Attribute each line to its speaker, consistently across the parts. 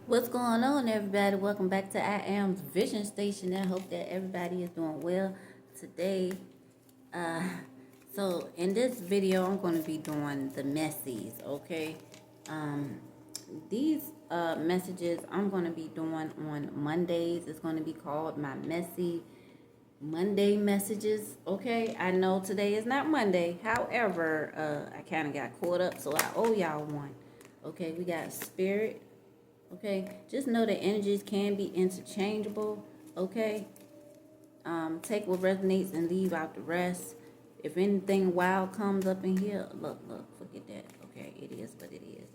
Speaker 1: What's going on, everybody? Welcome back to I Am's Vision Station. I hope that everybody is doing well today. Uh, so in this video, I'm going to be doing the messies. Okay, um, these messages I'm going to be doing on Mondays. It's going to be called my messy Monday messages. Okay, I know today is not Monday. However, I kind of got caught up, so I owe y'all one. Okay, we got spirit. Okay, just know that energies can be interchangeable. Okay, take what resonates and leave out the rest. If anything wild comes up in here, look, forget that. Okay, it is what it is.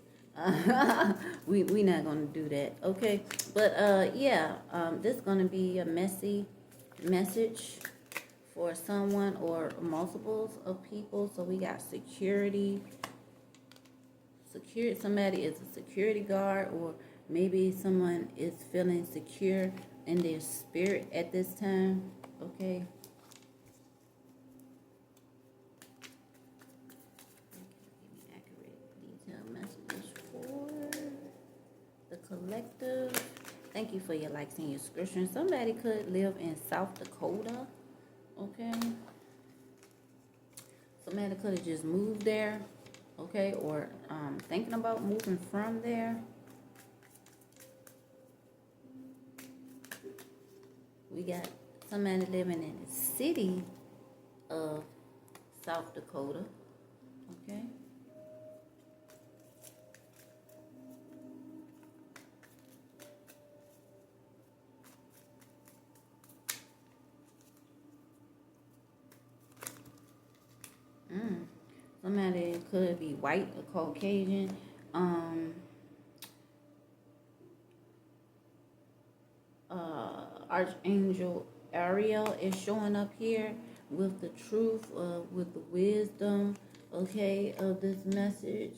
Speaker 1: We not gonna do that. Okay, but yeah, this is gonna be a messy message for someone or multiples of people. So we got security. Somebody is a security guard, or maybe someone is feeling secure in their spirit at this time. Okay, give me accurate detailed messages for the collective. Thank you for your likes and your subscriptions. Somebody could live in South Dakota. Okay, somebody could have just moved there. Okay, or thinking about moving from there. We got somebody living in the city of South Dakota. Okay. Somebody could be white or Caucasian. Archangel Auriel is showing up here with the truth, with the wisdom, okay, of this message.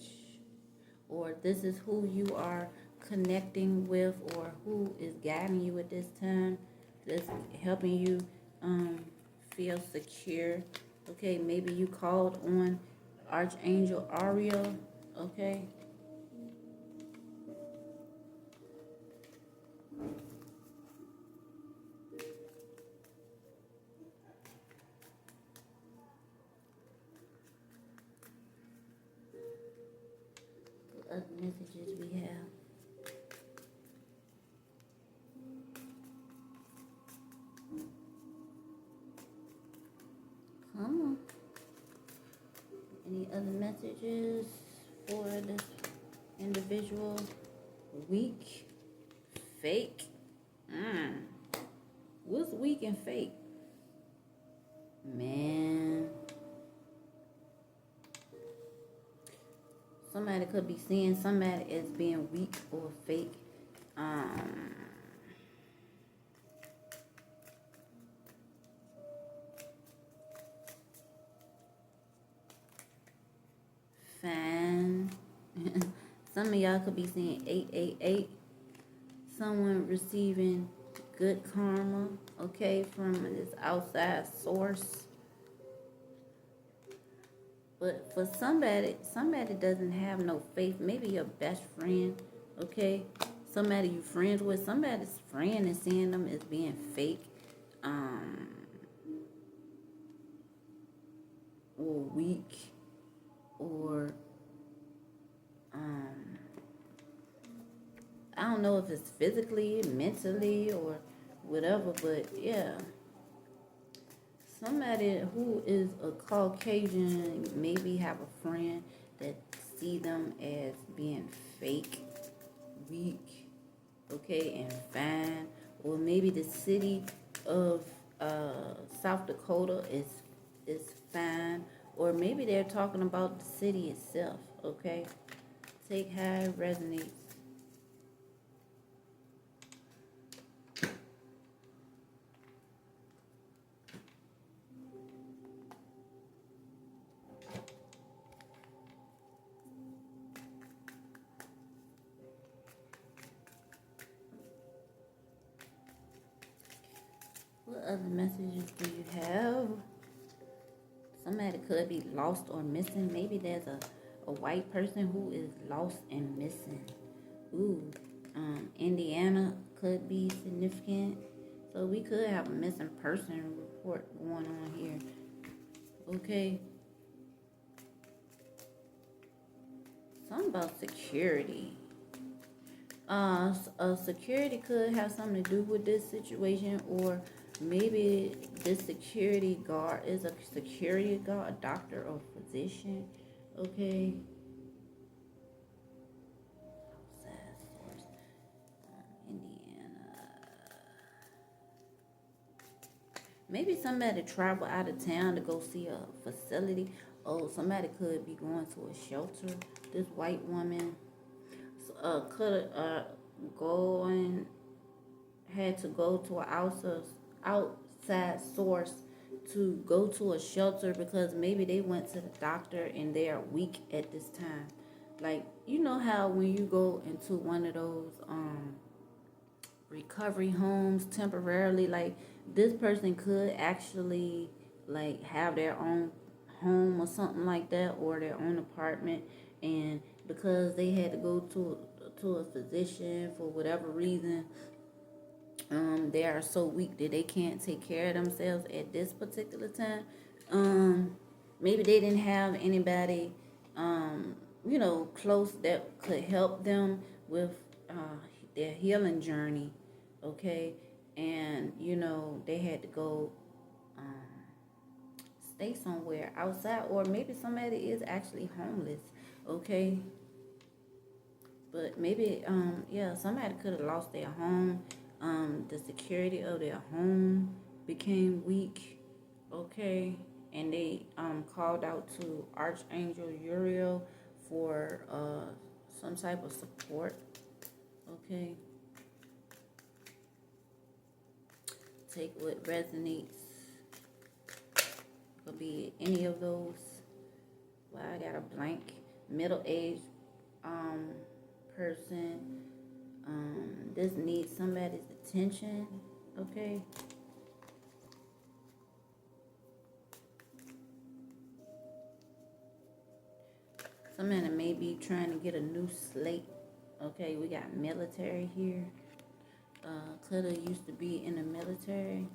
Speaker 1: Or this is who you are connecting with, or who is guiding you at this time. That's helping you feel secure. Okay, maybe you called on Archangel Auriel. Okay. What other messages we have? Come on. Any other messages for this individual? Weak, fake. What's weak and fake? Man. Somebody could be seeing somebody as being weak or fake. Fine. Some of y'all could be seeing 888. Someone receiving good karma, okay, from this outside source. But for somebody doesn't have no faith. Maybe your best friend, okay? Somebody you friends with, somebody's friend is seeing them as being fake, or weak, or I don't know if it's physically, mentally, or whatever, but yeah. Somebody who is a Caucasian maybe have a friend that see them as being fake, weak, okay, and fine. Or maybe the city of South Dakota is fine. Or maybe they're talking about the city itself, okay? Take how it resonates. What other messages do you have? Somebody could be lost or missing. Maybe there's a white person who is lost and missing. Ooh, Indiana could be significant. So we could have a missing person report going on here. Okay. Something about security. Security could have something to do with this situation, or maybe this security guard is a security guard, a doctor or physician. Okay. Indiana. Maybe somebody travel out of town to go see a facility. Oh, somebody could be going to a shelter. This white woman could going had to go to an outside source to go to a shelter because maybe they went to the doctor and they are weak at this time. Like, you know how when you go into one of those recovery homes temporarily, like this person could actually like have their own home or something like that, or their own apartment, and because they had to go to a physician for whatever reason, they are so weak that they can't take care of themselves at this particular time. Maybe they didn't have anybody close that could help them with their healing journey. Okay. And they had to go stay somewhere outside, or maybe somebody is actually homeless. Okay. But maybe somebody could have lost their home. The security of their home became weak. Okay. And they called out to Archangel Uriel for some type of support. Okay. Take what resonates. Could be any of those. Well, I got a blank. Middle-aged person. This needs somebody's attention. Okay. Somebody may be trying to get a new slate. Okay, we got military here. Could have used to be in the military.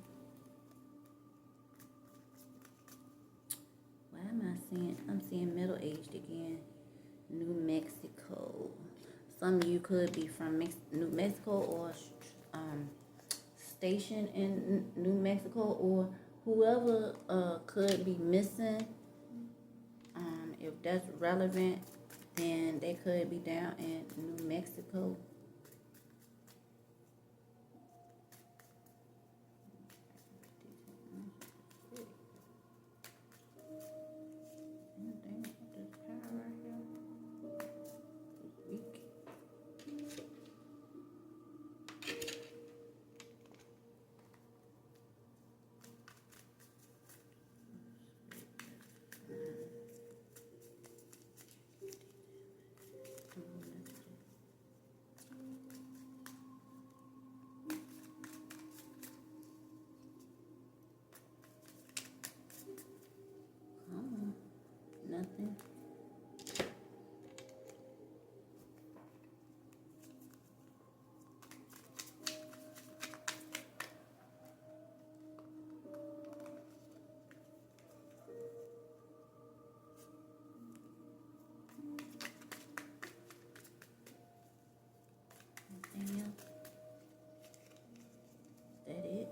Speaker 1: Why am I seeing? I'm seeing middle-aged again. New Mexico. Some of you could be from New Mexico, or stationed in New Mexico, or whoever could be missing. If that's relevant, then they could be down in New Mexico. Nothing. Nothing else. That it?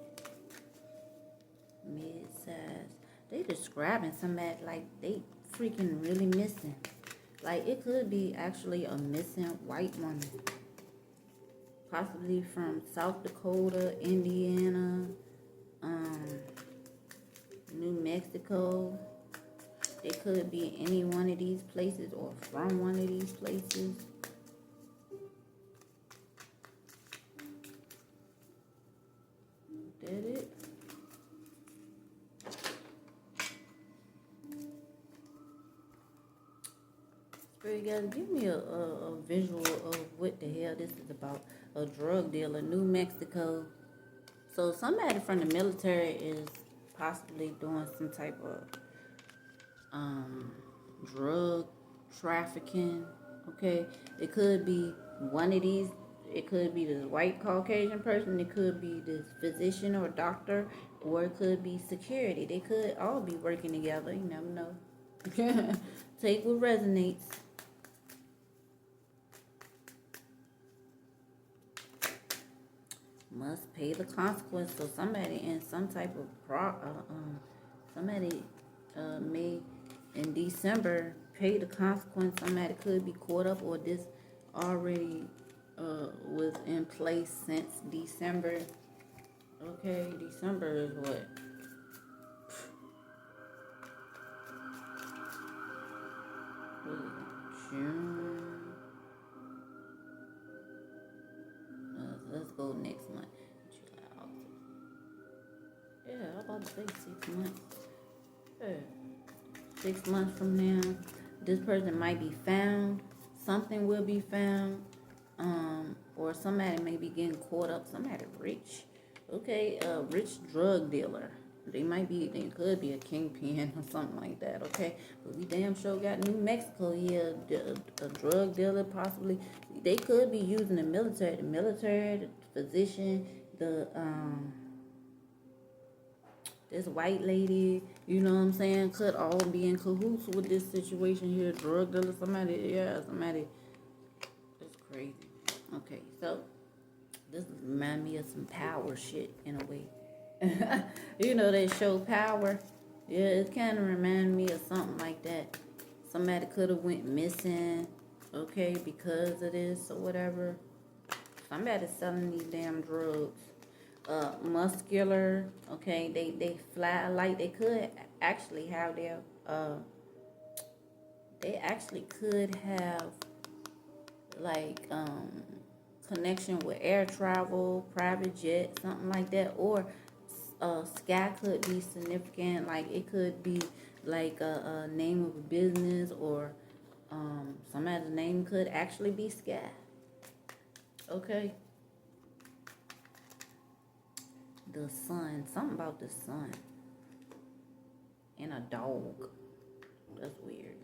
Speaker 1: Mid-size. They describing somebody like they freaking really missing. Like, it could be actually a missing white woman. Possibly from South Dakota, Indiana, New Mexico. It could be any one of these places or from one of these places. That it? Spirit guys, give me a visual of what the hell this is about. A drug dealer, New Mexico. So somebody from the military is possibly doing some type of drug trafficking. Okay, it could be one of these. It could be this white Caucasian person. It could be this physician or doctor, or it could be security. They could all be working together. You never know. Take what resonates. Must pay the consequence. So somebody in some type of somebody may in December pay the consequence. Somebody could be caught up, or this already was in place since December. Okay, December is what? June. Let's go next month. July, August. Yeah, I'm about to say 6 months. Yeah. 6 months from now, this person might be found. Something will be found. Or somebody may be getting caught up. Somebody rich. Okay, a rich drug dealer. They could be a kingpin or something like that, okay? But we damn sure got New Mexico here, a drug dealer possibly. They could be using the military, the physician, this white lady, you know what I'm saying, could all be in cahoots with this situation here. Drug dealer, somebody, it's crazy. Okay, so this remind me of some power shit in a way. You know, they show power. Yeah, it kind of remind me of something like that. Somebody could have went missing, okay, because of this or whatever. Somebody's selling these damn drugs. Muscular, okay, they fly like they could actually have their they actually could have like connection with air travel, private jet, something like that, or sky could be significant. Like it could be like a name of a business, or somebody's name could actually be Sky. Okay. The sun, something about the sun and a dog. That's weird.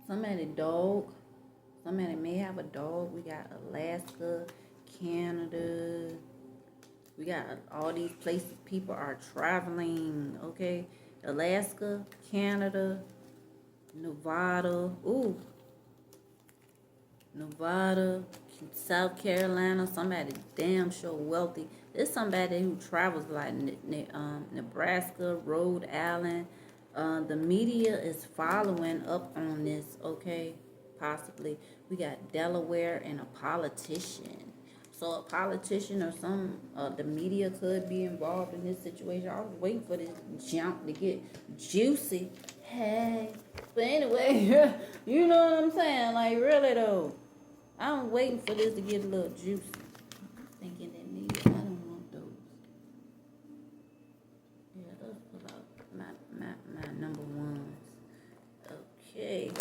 Speaker 1: Somebody may have a dog. We got Alaska, Canada. We got all these places people are traveling, okay? Alaska, Canada, Nevada. Nevada, South Carolina. Somebody damn sure wealthy. There's somebody who travels like Nebraska, Rhode Island. The media is following up on this, okay? Possibly. We got Delaware and a politician. So a politician or the media could be involved in this situation. I was waiting for this jump to get juicy. Hey. But anyway, you know what I'm saying? Like, really though. I'm waiting for this to get a little juicy. I'm thinking that maybe I don't want those. Yeah, those pull out my number ones. Okay.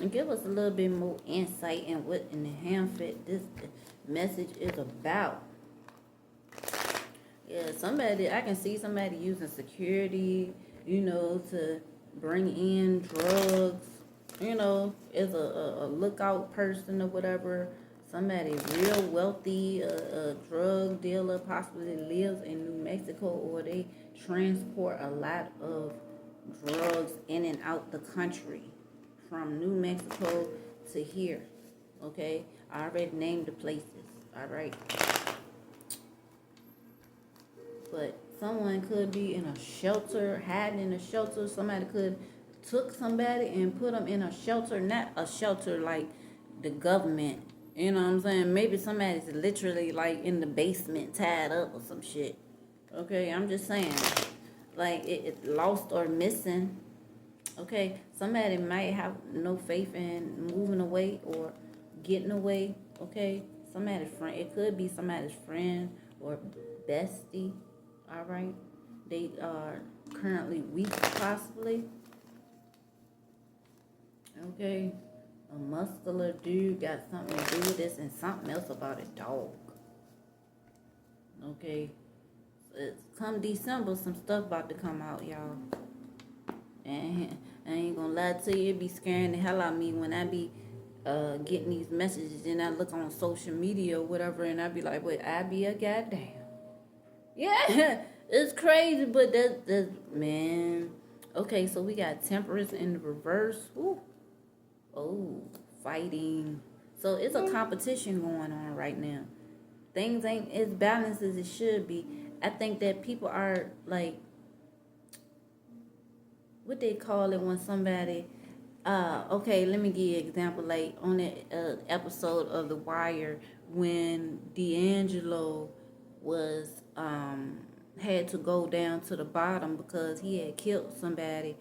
Speaker 1: And give us a little bit more insight in what in the Hamfit this message is about. Yeah, I can see somebody using security, to bring in drugs, as a lookout person or whatever. Somebody real wealthy, a drug dealer, possibly lives in New Mexico, or they transport a lot of drugs in and out the country from New Mexico to here. Okay, I already named the places. All right, but someone could be in a shelter, hiding in a shelter. Somebody could took somebody and put them in a shelter, not a shelter like the government. You know what I'm saying? Maybe somebody's literally like in the basement tied up or some shit. Okay, I'm just saying, like it lost or missing. Okay, somebody might have no faith in moving away or getting away. Okay, somebody's friend. It could be somebody's friend or bestie. All right, they are currently weak, possibly. Okay, a muscular dude got something to do with this, and something else about a dog. Okay, so come December, some stuff about to come out, y'all. And I ain't gonna lie to you, it be scaring the hell out of me when I be getting these messages, and I look on social media or whatever, and I be like, wait, I be a goddamn. Yeah, it's crazy, but that's man. Okay, so we got temperance in the reverse. Ooh. Oh, fighting. So it's a competition going on right now. Things ain't as balanced as it should be. I think that people are like, what they call it when somebody, okay, let me give you an example. Like on that episode of The Wire when D'Angelo was, had to go down to the bottom because he had killed somebody,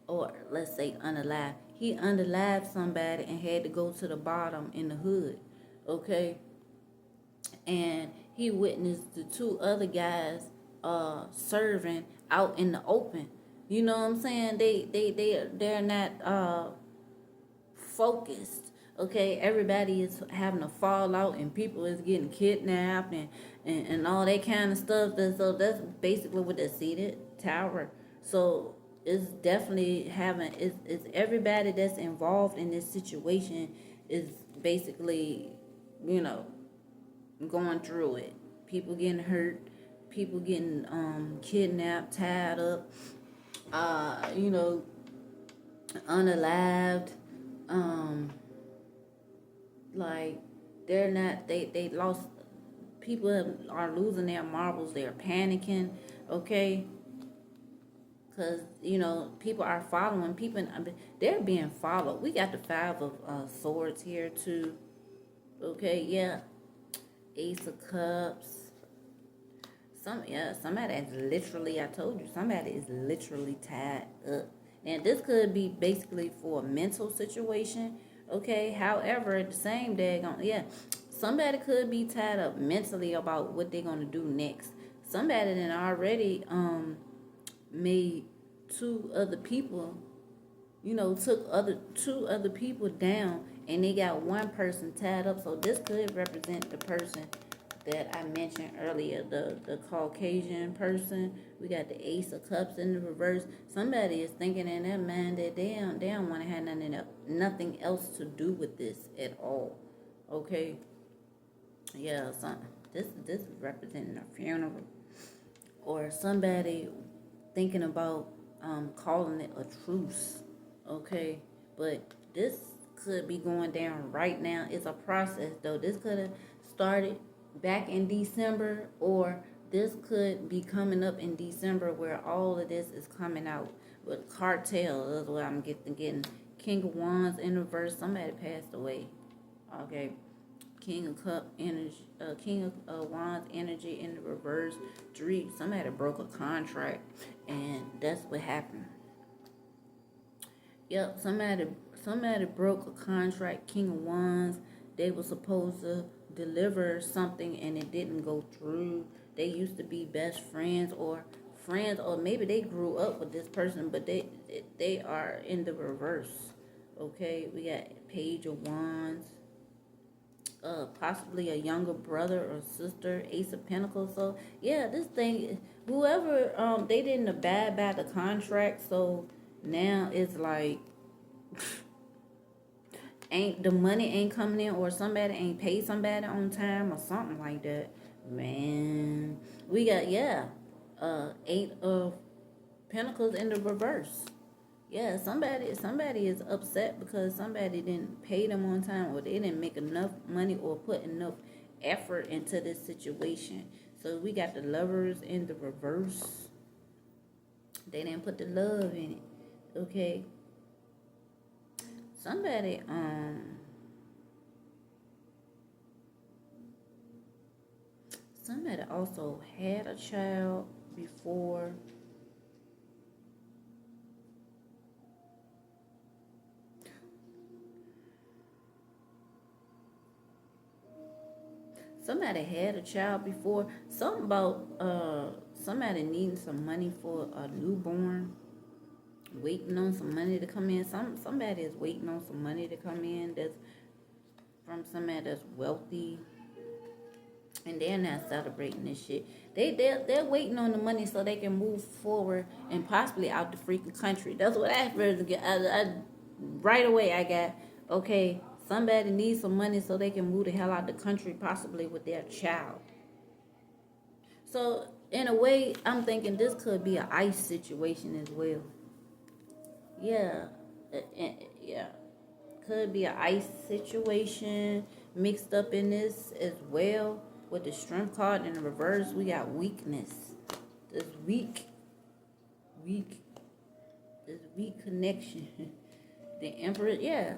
Speaker 1: or let's say unalive. He unalived somebody and had to go to the bottom in the hood, okay? And he witnessed the two other guys serving out in the open. You know what I'm saying? They're not focused. Okay, everybody is having a fallout and people is getting kidnapped and all that kind of stuff. So that's basically what the seated tower. So it's definitely having it's everybody that's involved in this situation is basically, you know, going through it. People getting hurt, people getting kidnapped, tied up, you know, unalived, like they're not they lost, people are losing their marbles, they're panicking, okay, because you know people are following people, they're being followed. We got the five of swords here too, okay, yeah, Ace of Cups. Somebody is literally, I told you, somebody is literally tied up. And this could be basically for a mental situation, okay? However, at the same day, somebody could be tied up mentally about what they're going to do next. Somebody then already made two other people, you know, took two other people down, and they got one person tied up. So this could represent the person that I mentioned earlier, the Caucasian person. We got the Ace of Cups in the reverse. Somebody is thinking in their mind that they don't want to have nothing else to do with this at all. Okay? Yeah, this is representing a funeral. Or somebody thinking about calling it a truce. Okay? But this could be going down right now. It's a process though. This could have started back in December, or this could be coming up in December where all of this is coming out with cartel. That's what I'm getting. King of Wands in reverse. Somebody passed away. Okay. King of Cup energy, King of Wands energy in the reverse. Somebody broke a contract, and that's what happened. Yep, somebody broke a contract. King of Wands. They were supposed to deliver something and it didn't go through. They used to be best friends, or maybe they grew up with this person, but they are in the reverse. Okay, we got Page of Wands, possibly a younger brother or sister, Ace of Pentacles. So yeah, this thing, whoever they didn't abide by the contract, so now it's like the money ain't coming in, or somebody ain't paid somebody on time or something like that. Man, we got Eight of Pentacles in the reverse. Yeah, somebody is upset because somebody didn't pay them on time, or they didn't make enough money or put enough effort into this situation. So we got the Lovers in the reverse. They didn't put the love in it. Okay. Somebody also had a child before. Somebody had a child before. Something about somebody needing some money for a newborn. Waiting on some money to come in. Somebody is waiting on some money to come in that's from somebody that's wealthy, and they're not celebrating this shit. They're waiting on the money so they can move forward and possibly out the freaking country. That's what I first get. Right away I got, okay, Somebody needs some money so they can move the hell out the country, possibly with their child. So in a way, I'm thinking this could be an ICE situation as well. Yeah, yeah, could be an ICE situation mixed up in this as well. With the strength card in the reverse, we got weakness. This weak, this weak connection. The Emperor, yeah.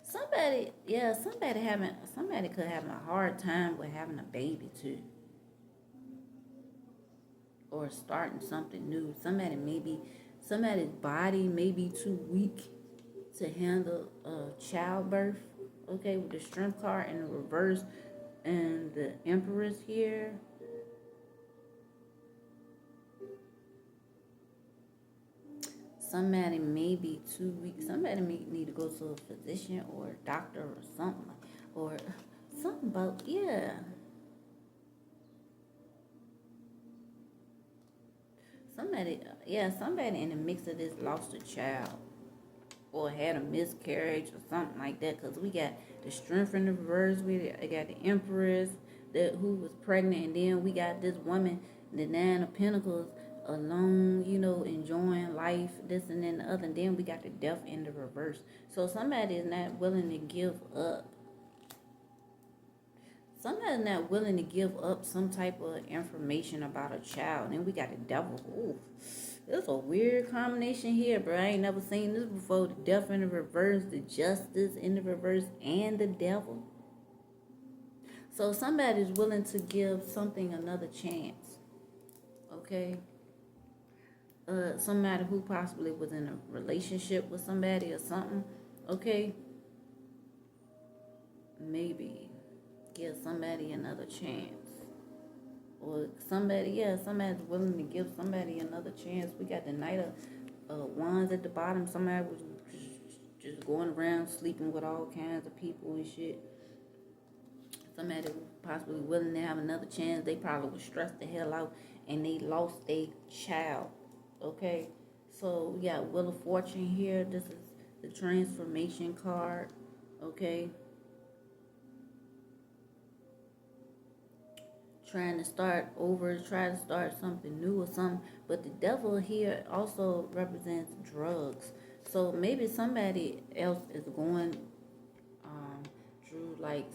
Speaker 1: Somebody could have a hard time with having a baby too. Or starting something new. Somebody's body may be too weak to handle childbirth. Okay, with the strength card in the reverse and the Empress here. Somebody may be too weak. Somebody may need to go to a physician or a doctor or something. Or something about, yeah. Somebody in the mix of this lost a child. Or had a miscarriage or something like that. Because we got the strength in the reverse. We got the Empress who was pregnant. And then we got this woman, the Nine of Pentacles, alone, enjoying life, this and then the other. And then we got the Death in the reverse. So somebody is not willing to give up. Somebody's not willing to give up some type of information about a child. Then we got the Devil. Ooh, it's a weird combination here, bro. I ain't never seen this before. The Death in the reverse, the Justice in the reverse, and the Devil. So somebody's willing to give something another chance. Okay? Somebody who possibly was in a relationship with somebody or something. Okay? Maybe give somebody another chance. Or somebody's willing to give somebody another chance. We got the Knight of Wands at the bottom. Somebody was just going around sleeping with all kinds of people and shit. Somebody was possibly willing to have another chance. They probably was stressed the hell out and they lost a child. Okay? So we got Wheel of Fortune here. This is the transformation card. Okay? Trying to start over, try to start something new or something. But the Devil here also represents drugs. So maybe somebody else is going through like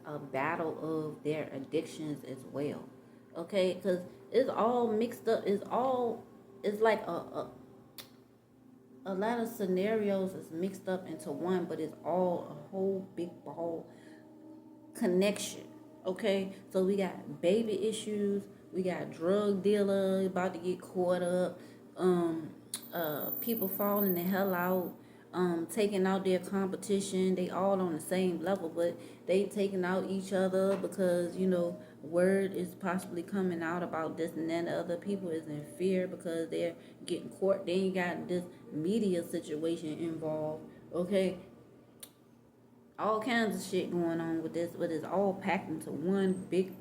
Speaker 1: a battle of their addictions as well. Okay, because it's all mixed up. It's like a lot of scenarios is mixed up into one, but it's all a whole big ball connection. Okay, so we got baby issues, we got drug dealer about to get caught up, people falling the hell out, taking out their competition. They all on the same level, but they taking out each other because word is possibly coming out about this and then the other people is in fear because they're getting caught. Then you got this media situation involved. Okay, all kinds of shit going on with this, but it's all packed into one big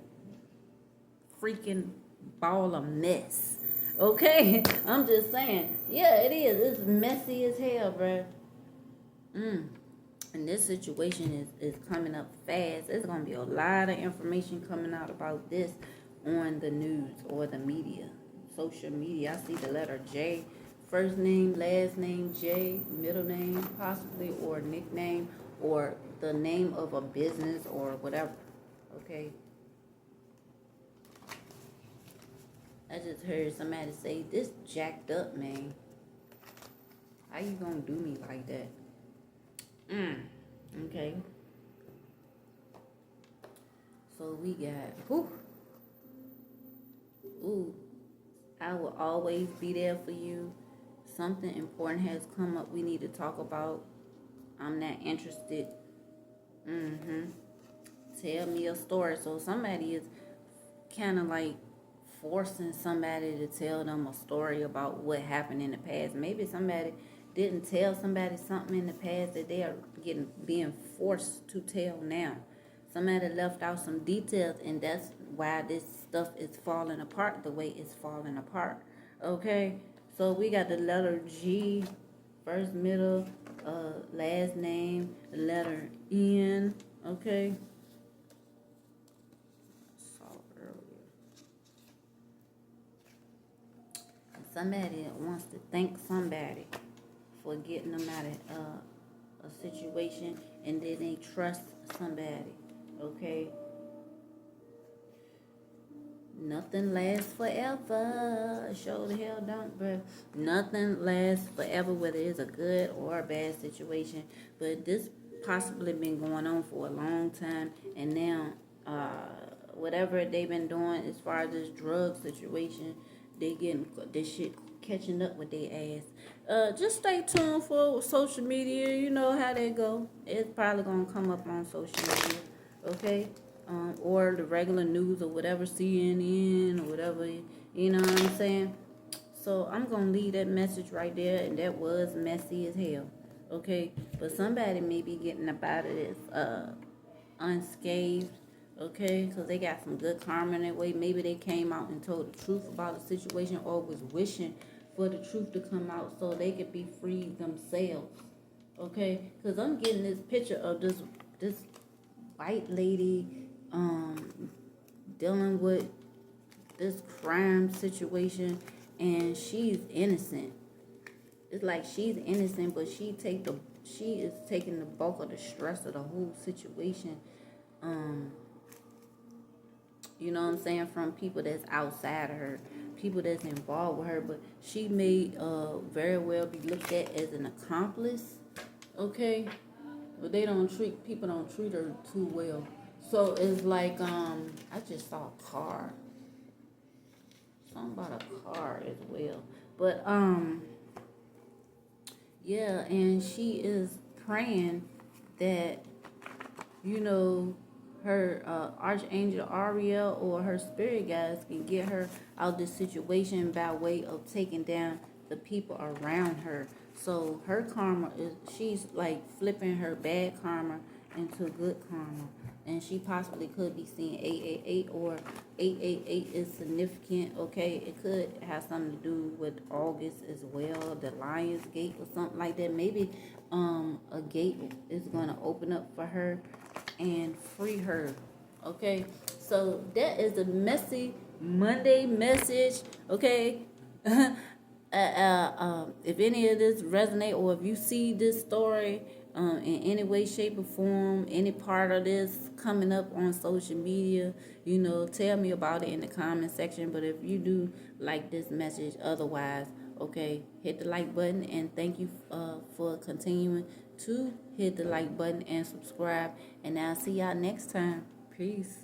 Speaker 1: freaking ball of mess. Okay? I'm just saying. Yeah, it is. It's messy as hell, bruh. And this situation is coming up fast. There's going to be a lot of information coming out about this on the news or the media. Social media. I see the letter J. First name, last name, J. Middle name, possibly, or nickname, or the name of a business or whatever. Okay? I just heard somebody say, this jacked up, man. How you gonna do me like that? Okay. So we got, I will always be there for you. Something important has come up we need to talk about. I'm not interested. Tell me a story. So somebody is kind of like forcing somebody to tell them a story about what happened in the past. Maybe somebody didn't tell somebody something in the past that they are being forced to tell now. Somebody left out some details, and that's why this stuff is falling apart the way it's falling apart. Okay? So we got the letter G, first, middle, last name, the letter N, okay? Saw earlier. And somebody wants to thank somebody for getting them out of a situation, and then they trust somebody, okay? Nothing lasts forever. Show the hell don't, bro. Nothing lasts forever, whether it's a good or a bad situation. But this possibly been going on for a long time, and now, whatever they've been doing as far as this drug situation, they getting this shit catching up with their ass. Just stay tuned for social media. You know how they go. It's probably gonna come up on social media, okay? Or the regular news or whatever, CNN or whatever, you know what I'm saying? So I'm going to leave that message right there, and that was messy as hell, okay? But somebody may be getting up out of this unscathed, okay? Because they got some good karma in that way. Maybe they came out and told the truth about the situation, or was wishing for the truth to come out so they could be free themselves, okay? Because I'm getting this picture of this white lady dealing with this crime situation, and she's innocent. It's like she's innocent, but she is taking the bulk of the stress of the whole situation. You know what I'm saying, from people that's outside of her, people that's involved with her, but she may very well be looked at as an accomplice, okay? But people don't treat her too well. So it's like, I just saw a car. Something about a car as well. But, yeah, and she is praying that, you know, her Archangel Auriel or her spirit guides can get her out of this situation by way of taking down the people around her. So her karma she's like flipping her bad karma into good karma. And she possibly could be seeing 888, or 888 is significant, okay? It could have something to do with August as well, the Lion's Gate or something like that. Maybe a gate is going to open up for her and free her, okay? So that is the messy Monday message, okay? If any of this resonate, or if you see this story in any way, shape, or form, any part of this coming up on social media, you know, tell me about it in the comment section. But if you do like this message, otherwise, okay, hit the like button, and thank you for continuing to hit the like button and subscribe. And I'll see y'all next time. Peace.